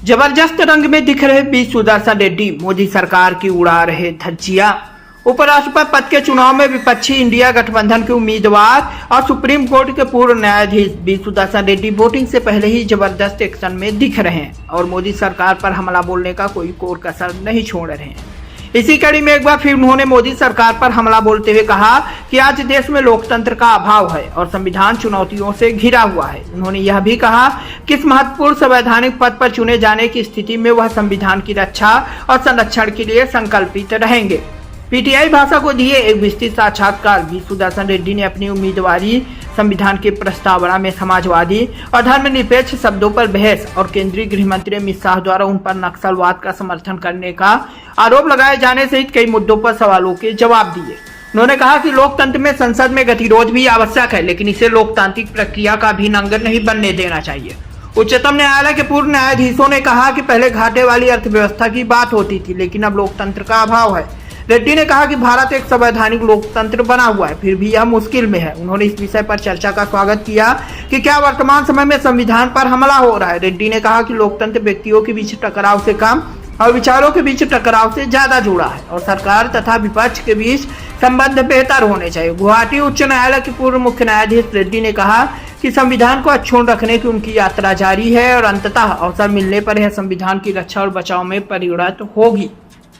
जबरदस्त रंग में दिख रहे बी सुदर्शन रेड्डी मोदी सरकार की उड़ा रहे धज्जियां। उपराष्ट्रपति पद के चुनाव में विपक्षी इंडिया गठबंधन के उम्मीदवार और सुप्रीम कोर्ट के पूर्व न्यायाधीश बी सुदर्शन रेड्डी वोटिंग से पहले ही जबरदस्त एक्शन में दिख रहे हैं और मोदी सरकार पर हमला बोलने का कोई कोर कसर नहीं छोड़ रहे हैं। इसी कड़ी में एक बार फिर उन्होंने मोदी सरकार पर हमला बोलते हुए कहा कि आज देश में लोकतंत्र का अभाव है और संविधान चुनौतियों से घिरा हुआ है। उन्होंने यह भी कहा कि इस महत्वपूर्ण संवैधानिक पद पर चुने जाने की स्थिति में वह संविधान की रक्षा और संरक्षण के लिए संकल्पित रहेंगे। पीटीआई भाषा को दिए एक विस्तृत साक्षात्कार बी सुदर्शन रेड्डी ने अपनी उम्मीदवारी संविधान के प्रस्तावना में समाजवादी और धर्मनिरपेक्ष शब्दों पर बहस और केंद्रीय गृह मंत्री अमित शाह द्वारा उन पर नक्सलवाद का समर्थन करने का आरोप लगाए जाने सहित कई मुद्दों पर सवालों के जवाब दिए। उन्होंने कहा कि लोकतंत्र में संसद में गतिरोध भी आवश्यक है, लेकिन इसे लोकतांत्रिक प्रक्रिया का भी नंगर नहीं बनने देना चाहिए। उच्चतम न्यायालय के पूर्व न्यायाधीशों ने कहा कि पहले घाटे वाली अर्थव्यवस्था की बात होती थी, लेकिन अब लोकतंत्र का अभाव है। रेड्डी ने कहा कि भारत एक संवैधानिक लोकतंत्र बना हुआ है, फिर भी यह मुश्किल में है। उन्होंने इस विषय पर चर्चा का स्वागत किया कि क्या वर्तमान समय में संविधान पर हमला हो रहा है। रेड्डी ने कहा कि लोकतंत्र व्यक्तियों के बीच टकराव से कम और विचारों के बीच टकराव से ज्यादा जुड़ा है और सरकार तथा विपक्ष के बीच संबंध बेहतर होने चाहिए। गुवाहाटी उच्च न्यायालय के पूर्व मुख्य न्यायाधीश रेड्डी ने कहा कि संविधान को अक्षुण्ण रखने की उनकी यात्रा जारी है और अंततः अवसर मिलने पर यह संविधान की रक्षा और बचाव में परिणत होगी।